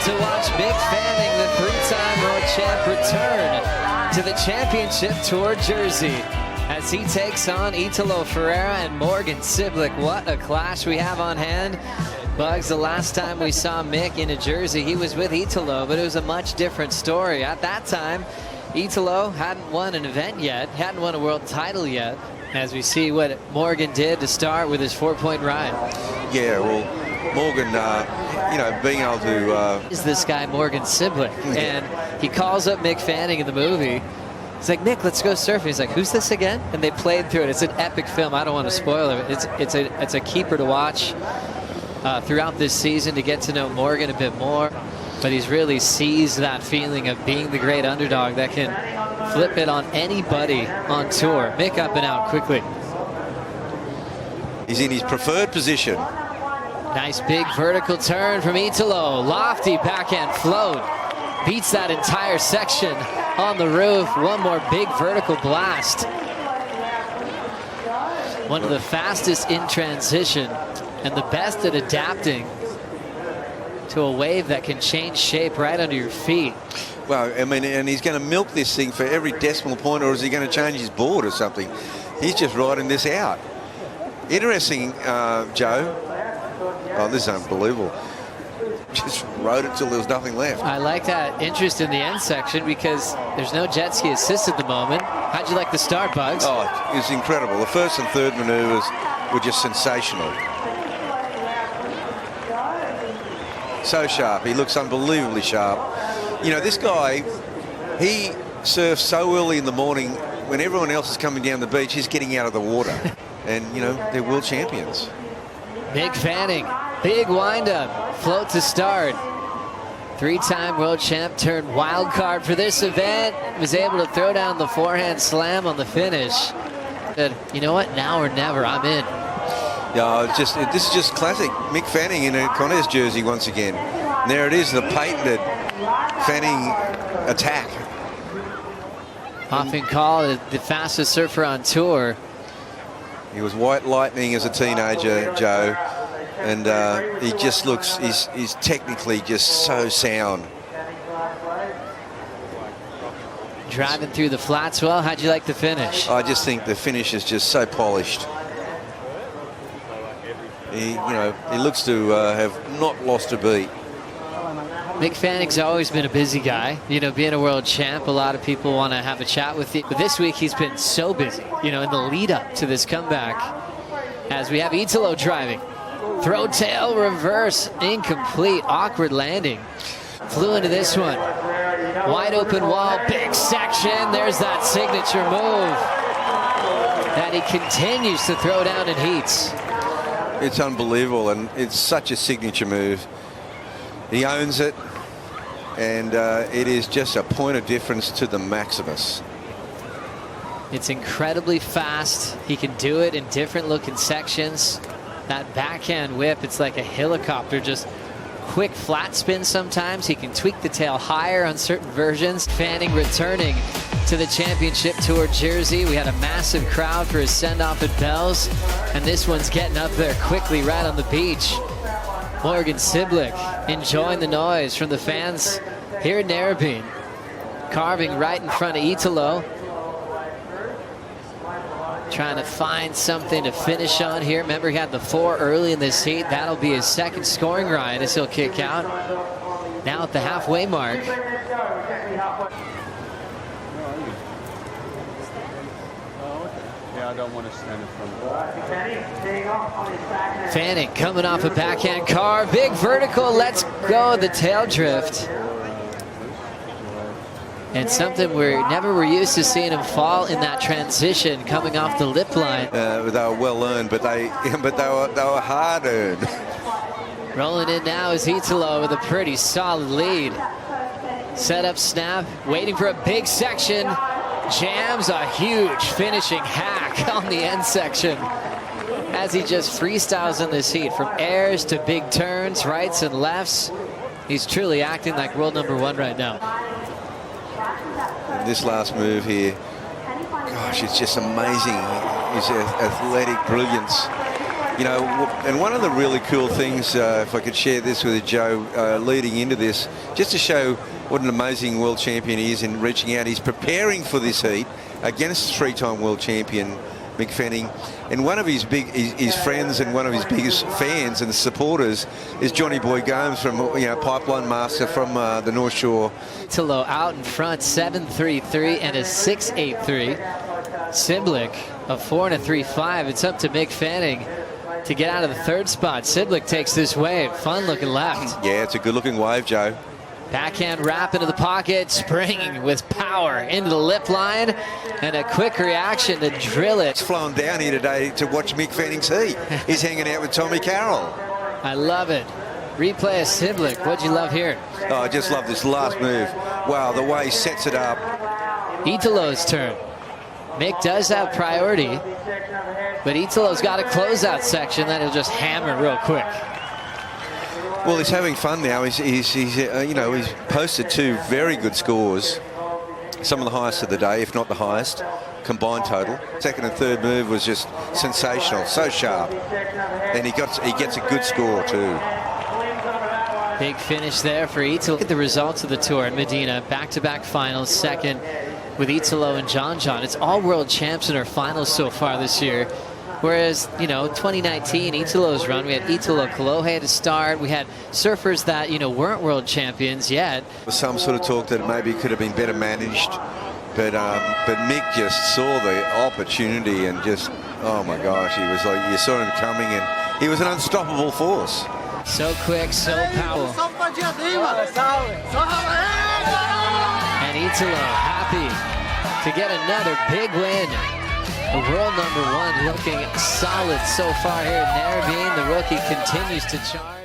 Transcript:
to watch Mick Fanning, the three-time world champ, return to the championship tour jersey as he takes on Italo Ferreira and Morgan Cibilic. What a clash we have on hand. Bugs, the last time we saw Mick in a jersey, he was with Italo, but it was a much different story. At that time, Italo hadn't won an event yet, hadn't won a world title yet, as we see what Morgan did to start with his 4-point ride. Yeah, well, Morgan, you know, being able to... Is this guy Morgan Cibilic? And he calls up Mick Fanning in the movie. He's like, Mick, let's go surfing. He's like, who's this again? And they played through it. It's an epic film. I don't want to spoil it. It's a keeper to watch throughout this season to get to know Morgan a bit more. But he's really seized that feeling of being the great underdog that can flip it on anybody on tour. Mick up and out quickly. He's in his preferred position. Nice big vertical turn from Italo. Lofty backhand float. Beats that entire section on the roof. One more big vertical blast. One of the fastest in transition and the best at adapting to a wave that can change shape right under your feet. Well, I mean, and he's going to milk this thing for every decimal point, or is he going to change his board or something? He's just riding this out. Interesting, Joe. Oh, this is unbelievable. Just rode it till there was nothing left. I like that interest in the end section because there's no jet ski assist at the moment. How'd you like the start, Bugs? Oh, it was incredible. The first and third maneuvers were just sensational. So sharp. He looks unbelievably sharp. You know, this guy, he surfs so early in the morning when everyone else is coming down the beach. He's getting out of the water. And, you know, they're world champions. Mick Fanning, big windup, float to start. Three-time world champ turned wild card for this event. Was able to throw down the forehand slam on the finish. Said, you know what, now or never, I'm in. Yeah, this is just classic Mick Fanning in a contest jersey once again. And there it is, the patented Fanning attack. Often called the fastest surfer on tour. He was white lightning as a teenager, Joe, and he just looks, he's technically just so sound. Driving through the flats well, how'd you like the finish? I just think the finish is just so polished. He, you know, he looks to have not lost a beat. Mick Fanning's always been a busy guy. You know, being a world champ, a lot of people want to have a chat with you. But this week he's been so busy, you know, in the lead up to this comeback. As we have Italo driving. Throw tail reverse, incomplete, awkward landing. Flew into this one. Wide open wall, big section. There's that signature move that he continues to throw down in heats. It's unbelievable, and it's such a signature move. He owns it, and it is just a point of difference to the Maximus. It's incredibly fast. He can do it in different looking sections. That backhand whip, it's like a helicopter, just quick flat spin sometimes. He can tweak the tail higher on certain versions. Fanning returning to the championship tour jersey. We had a massive crowd for his send-off at Bell's, and this one's getting up there quickly right on the beach. Morgan Cibilic enjoying the noise from the fans here in Narrabeen. Carving right in front of Italo. Trying to find something to finish on here. Remember, he had the 4 early in this heat. That'll be his second scoring ride as he'll kick out. Now at the halfway mark. I don't want to stand in front of Fanning coming off a backhand carve. Big vertical. Let's go. The tail drift. And something we never were used to seeing him fall in that transition coming off the lip line. They were well earned, but they were hard earned. Rolling in now is Italo with a pretty solid lead. Set up snap, waiting for a big section. Jams a huge finishing hack on the end section as he just freestyles in this heat from airs to big turns, rights and lefts. He's truly acting like world #1 right now. This last move here, gosh, it's just amazing. His athletic brilliance. You know, and one of the really cool things, if I could share this with you, Joe, leading into this, just to show what an amazing world champion he is in reaching out. He's preparing for this heat against three-time world champion Mick Fanning, and one of his friends and one of his biggest fans and supporters is Johnny Boy Gomes from, you know, Pipeline Master from the North Shore. Italo out in front, 7.33 and a 6.83. Cibilic a 4 and a 3.5. It's up to Mick Fanning to get out of the third spot. Cibilic takes this wave. Fun looking left. Yeah, it's a good looking wave, Joe. Backhand wrap into the pocket, springing with power into the lip line, and a quick reaction to drill it. He's flown down here today to watch Mick Fanning's heat. He's hanging out with Tommy Carroll. I love it. Replay of Cibilic. What'd you love here? Oh, I just love this last move. Wow, the way he sets it up. Italo's turn. Mick does have priority, but Italo's got a closeout section that he'll just hammer real quick. Well, he's having fun now. He's you know, he's posted 2 very good scores, some of the highest of the day, if not the highest, combined total. Second and third move was just sensational, so sharp, and he gets a good score too. Big finish there for Italo. Look at the results of the tour in Medina. Back-to-back finals, second with Italo and John. It's all world champs in our finals so far this year. Whereas, you know, 2019, Italo's run, we had Italo Kolohe to start. We had surfers that, you know, weren't world champions yet. Some sort of talk that maybe could have been better managed, but Mick just saw the opportunity and just, oh my gosh, he was like, you saw him coming, and he was an unstoppable force. So quick, so powerful. And Italo happy to get another big win. The world #1 looking solid so far here at Narrabeen. The rookie continues to charge.